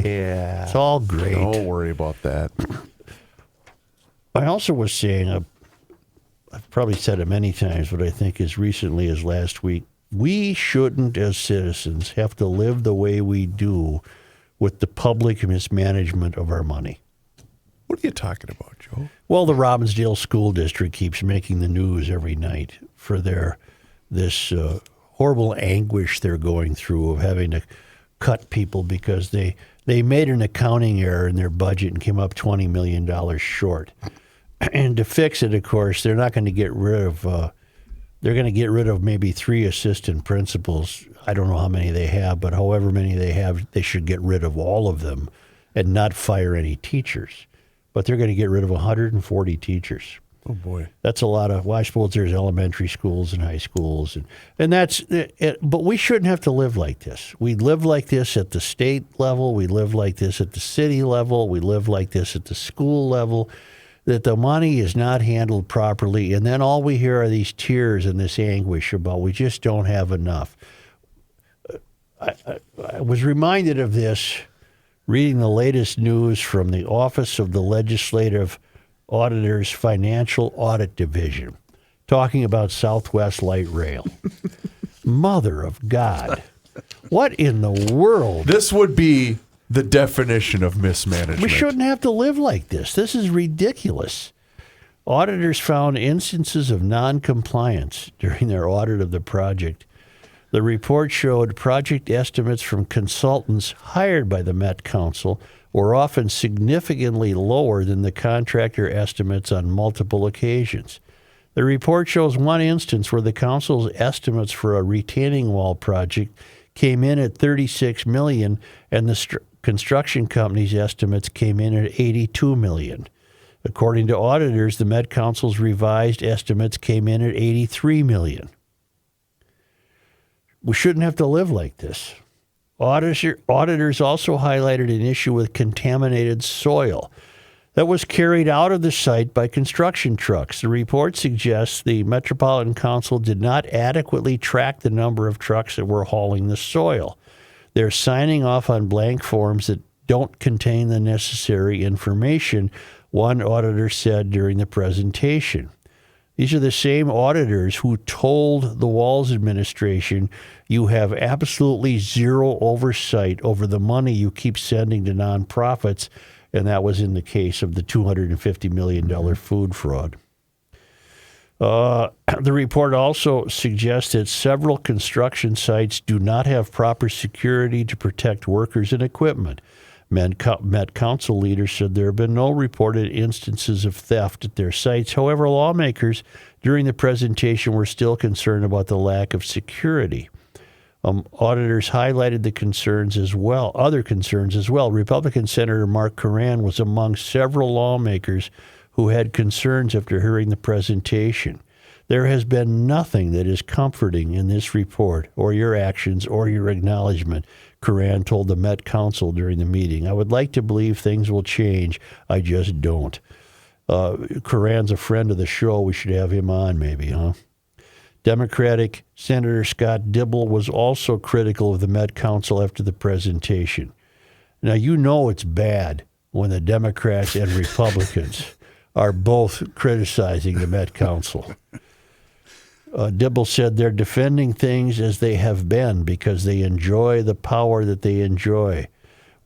fine. Yeah. It's all great. Don't worry about that. I also was saying, I've probably said it many times, but I think as recently as last week, we shouldn't, as citizens, have to live the way we do with the public mismanagement of our money. What are you talking about, Joe? Well, the Robbinsdale School District keeps making the news every night for this horrible anguish they're going through of having to cut people because they made an accounting error in their budget and came up $20 million short. And to fix it, of course, they're not going to get rid of. They're going to get rid of maybe 3 assistant principals. I don't know how many they have, but however many they have, they should get rid of all of them and not fire any teachers. But they're going to get rid of 140 teachers. Oh, boy. That's a lot of, well, I suppose there's elementary schools and high schools. And that's it. But we shouldn't have to live like this. We live like this at the state level. We live like this at the city level. We live like this at the school level. That the money is not handled properly. And then all we hear are these tears and this anguish about we just don't have enough. I was reminded of this reading the latest news from the Office of the Legislative Auditor's Financial Audit Division, talking about Southwest Light Rail. Mother of God. What in the world? This would be the definition of mismanagement. We shouldn't have to live like this. This is ridiculous. Auditors found instances of non-compliance during their audit of the project. The report showed project estimates from consultants hired by the Met Council were often significantly lower than the contractor estimates on multiple occasions. The report shows one instance where the council's estimates for a retaining wall project came in at $36 million, and the construction company's estimates came in at $82 million. According to auditors, the Met Council's revised estimates came in at $83 million. We shouldn't have to live like this. Auditors also highlighted an issue with contaminated soil that was carried out of the site by construction trucks. The report suggests the Metropolitan Council did not adequately track the number of trucks that were hauling the soil. They're signing off on blank forms that don't contain the necessary information, one auditor said during the presentation. These are the same auditors who told the Walz administration, you have absolutely zero oversight over the money you keep sending to nonprofits, and that was in the case of the $250 million food fraud. The report also suggests that several construction sites do not have proper security to protect workers and equipment. Met Council leaders said there have been no reported instances of theft at their sites. However, lawmakers during the presentation were still concerned about the lack of security. Auditors highlighted the concerns as well, other concerns as well. Republican Senator Mark Koran was among several lawmakers who had concerns after hearing the presentation. There has been nothing that is comforting in this report or your actions or your acknowledgement, Koran told the Met Council during the meeting. I would like to believe things will change. I just don't. Koran's a friend of the show. We should have him on maybe, huh? Democratic Senator Scott Dibble was also critical of the Met Council after the presentation. Now, you know it's bad when the Democrats and Republicans are both criticizing the Met Council. Dibble said they're defending things as they have been because they enjoy the power that they enjoy.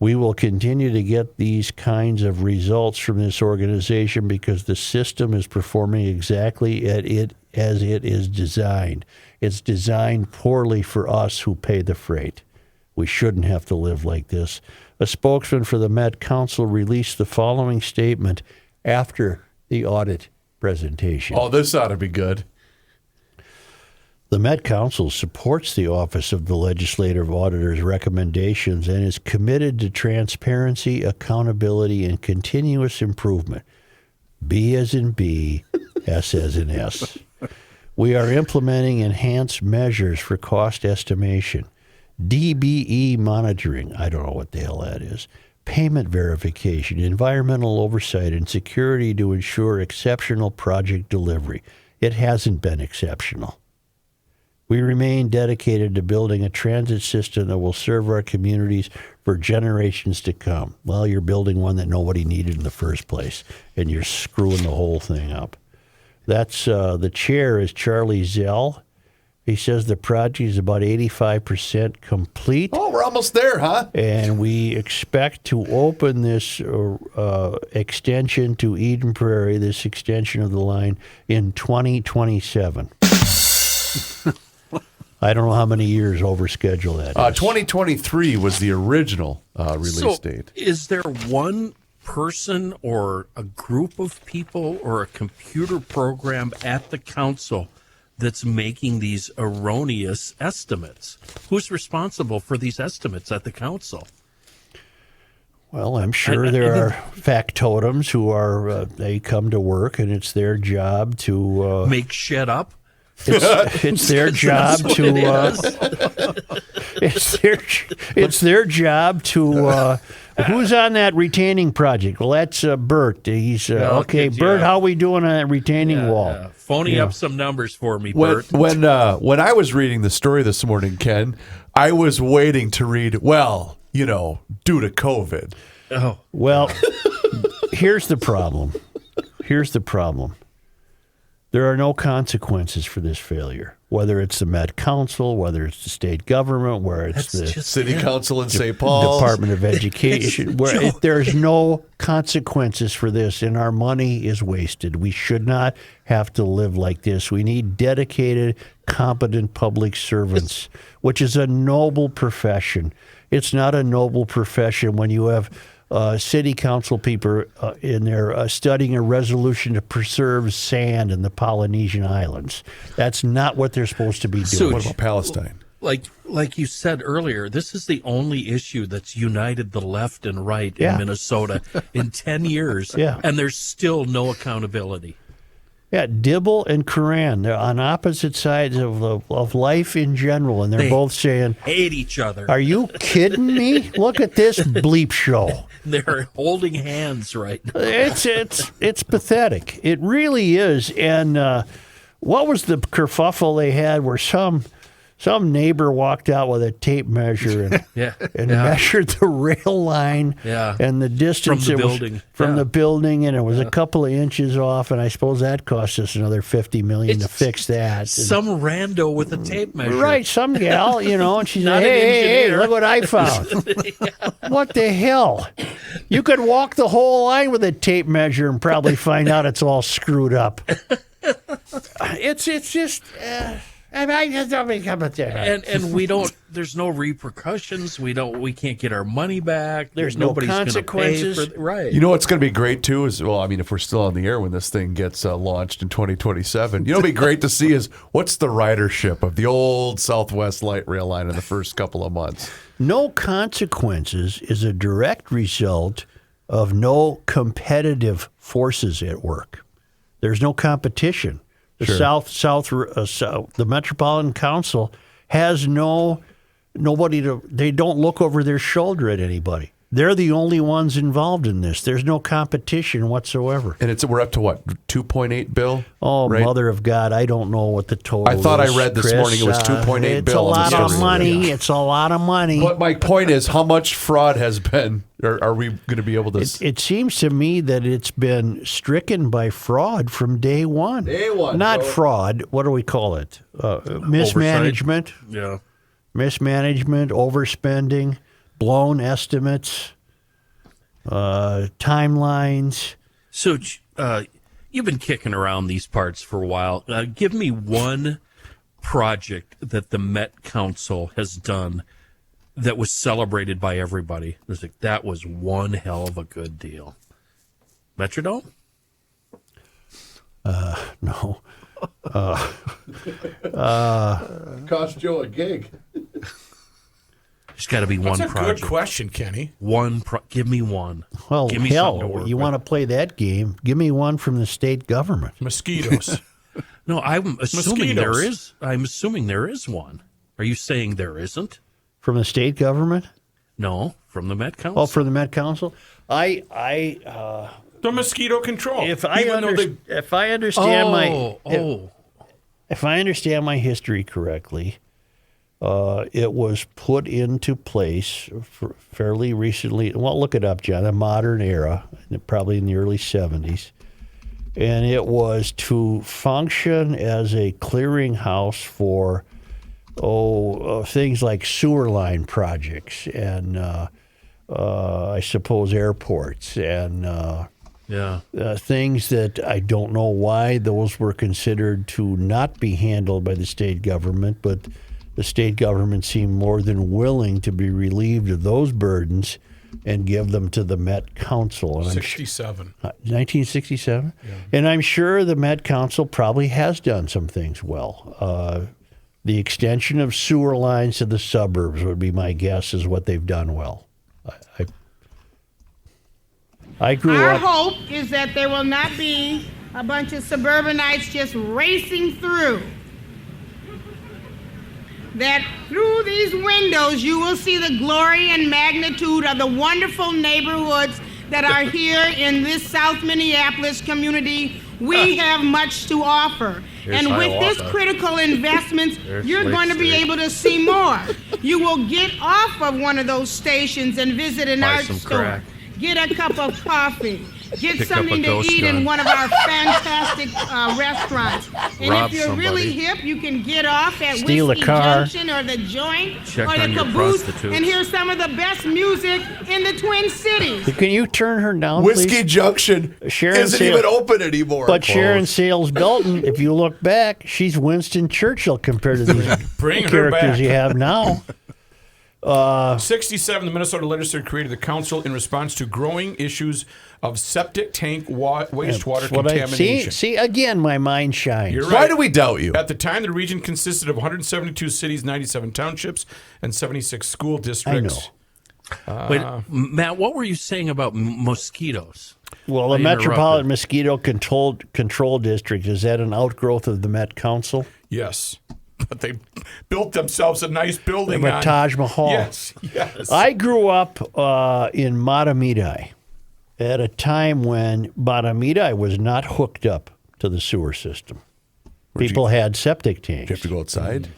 We will continue to get these kinds of results from this organization because the system is performing exactly as it is designed. It's designed poorly for us who pay the freight. We shouldn't have to live like this. A spokesman for the Met Council released the following statement after the audit presentation. Oh, this ought to be good. The Met Council supports the Office of the Legislative Auditor's recommendations and is committed to transparency, accountability, and continuous improvement. B as in B, S as in S. We are implementing enhanced measures for cost estimation, DBE monitoring, I don't know what the hell that is, payment verification, environmental oversight, and security to ensure exceptional project delivery. It hasn't been exceptional. We remain dedicated to building a transit system that will serve our communities for generations to come. Well, you're building one that nobody needed in the first place, and you're screwing the whole thing up. That's the chair is Charlie Zelle. He says the project is about 85% complete. Oh, we're almost there, huh? And we expect to open this extension to Eden Prairie, this extension of the line, in 2027. I don't know how many years over schedule that is. 2023 was the original release date. Is there one person or a group of people or a computer program at the council that's making these erroneous estimates? Who's responsible for these estimates at the council? Well, I'm sure there are factotums who are, they come to work and it's their job to... make shit up? It's their job to... it's their job to... who's on that retaining project? Well, that's Bert. He's okay. Bert, how we doing on that retaining wall? Phony up some numbers for me, Bert. When I was reading the story this morning, Ken, I was waiting to read, well, due to COVID. Oh. Well, here's the problem. There are no consequences for this failure, whether it's the Met Council, whether it's the state government, where it's the City Council in St. Paul, Department of Education, where there's no consequences for this, and our money is wasted. We should not have to live like this. We need dedicated, competent public servants, which is a noble profession. It's not a noble profession when you have city council people in there studying a resolution to preserve sand in the Polynesian Islands. That's not what they're supposed to be doing. So, what about Palestine? Like you said earlier, this is the only issue that's united the left and right in Minnesota in 10 years, and there's still no accountability. Yeah, Dibble and Koran, they're on opposite sides of life in general, and they're both saying, hate each other. Are you kidding me? Look at this bleep show. They're holding hands right now. It's pathetic. It really is. And what was the kerfuffle they had where some neighbor walked out with a tape measure and measured the rail line and the distance from the building, and it was a couple of inches off, and I suppose that cost us another $50 million to fix that. Some rando with a tape measure. Right, some gal, and she said, hey, look what I found. What the hell? You could walk the whole line with a tape measure and probably find out it's all screwed up. It's just... And we don't. There's no repercussions. We can't get our money back. There's nobody's no consequences. Right. You know what's going to be great too is, well, I mean, if we're still on the air when this thing gets launched in 2027, what'll be great to see is what's the ridership of the old Southwest Light Rail line in the first couple of months. No consequences is a direct result of no competitive forces at work. There's no competition. The the Metropolitan Council has nobody they don't look over their shoulder at anybody. They're the only ones involved in this. There's no competition whatsoever. And we're up to what, 2.8 bill? Oh, right? Mother of God, I don't know what the total is. I thought I read this morning it was 2.8 bill. It's a lot of money. It's a lot of money. But my point is, how much fraud has been, or are we going to be able to... It seems to me that it's been stricken by fraud from day one. Day one. Not fraud. What do we call it? Mismanagement. Oversight. Yeah. Mismanagement, overspending, blown estimates, timelines. So you've been kicking around these parts for a while. Give me one project that the Met Council has done that was celebrated by everybody. It was like, that was one hell of a good deal. Metrodome? No. Cost Joe a gig. There's got to be one That's a project. good question, Kenny. Give me one. Well, give me something to hell, work you with. want to play that game? Give me one from the state government. Mosquitoes. No, I'm assuming there Mosquitoes. is. I'm assuming there is one. Are you saying there isn't? From the state government? No, from the Met Council. Oh, for the Met Council? The mosquito control. If I understand if I understand my history correctly, it was put into place fairly recently. Well, look it up, John. A modern era, probably in the early 70s. And it was to function as a clearinghouse for things like sewer line projects and I suppose airports and things that I don't know why those were considered to not be handled by the state government, but the state government seemed more than willing to be relieved of those burdens and give them to the Met Council. And 67. 1967? Yeah. And I'm sure the Met Council probably has done some things well. The extension of sewer lines to the suburbs would be my guess is what they've done well. I grew Our up... hope is that there will not be a bunch of suburbanites just racing through. That through these windows you will see the glory and magnitude of the wonderful neighborhoods that are here in this South Minneapolis community. We have much to offer. And with this critical investments, you're going to be able to see more. You will get off of one of those stations and visit an art store. Get a cup of coffee. Get something to eat in one of our fantastic restaurants. And if you're really hip, you can get off at Whiskey Junction or the Joint or the Caboose and hear some of the best music in the Twin Cities. Can you turn her down, Whiskey please? Junction isn't even open anymore. But Sharon Sales Belton, if you look back, she's Winston Churchill compared to these characters you have now. 67, the Minnesota legislature created the council in response to growing issues of septic tank wastewater contamination. See, again, my mind shines. You're right. Why do we doubt you? At the time, the region consisted of 172 cities, 97 townships, and 76 school districts. I know. Wait, Matt, what were you saying about mosquitoes? Well, the Metropolitan Mosquito Control District, is that an outgrowth of the Met Council? Yes. But they built themselves a nice building. The Taj Mahal. Yes. I grew up in Matamidi at a time when Matamidi was not hooked up to the sewer system. People had septic tanks. Did you have to go outside?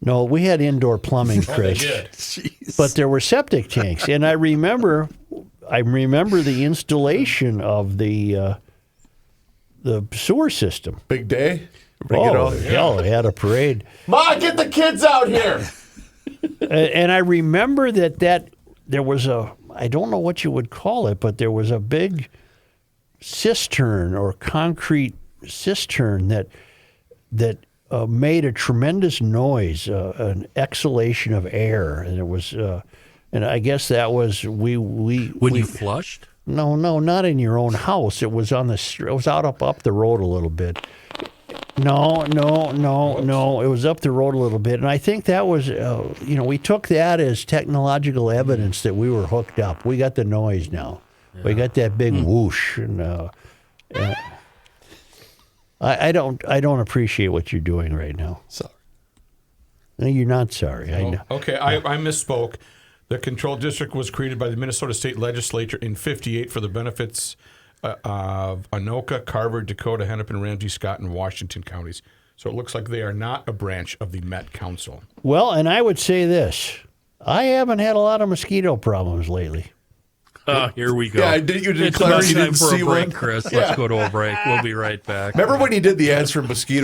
No, we had indoor plumbing, Chris. But there were septic tanks, and I remember the installation of the sewer system. Big day? Bring it on. Hell, they had a parade. Ma, get the kids out here. And I remember that there was I don't know what you would call it, but there was a big cistern or concrete cistern that made a tremendous noise, an exhalation of air, and it was, and I guess that was when you flushed. No, not in your own house. It was on it was out up the road a little bit. No. It was up the road a little bit, and I think that was, we took that as technological evidence that we were hooked up. We got the noise now. Yeah. We got that big whoosh, and I don't appreciate what you're doing right now. Sorry. No, you're not sorry. I know. Okay, I misspoke. The control district was created by the Minnesota State Legislature in '58 for the benefits of Anoka, Carver, Dakota, Hennepin, Ramsey, Scott, and Washington counties. So it looks like they are not a branch of the Met Council. Well, and I would say this. I haven't had a lot of mosquito problems lately. Here we go. Yeah, didn't you declare you didn't see one? one? Chris, let's go to a break. We'll be right back. Remember when you did the ads for mosquito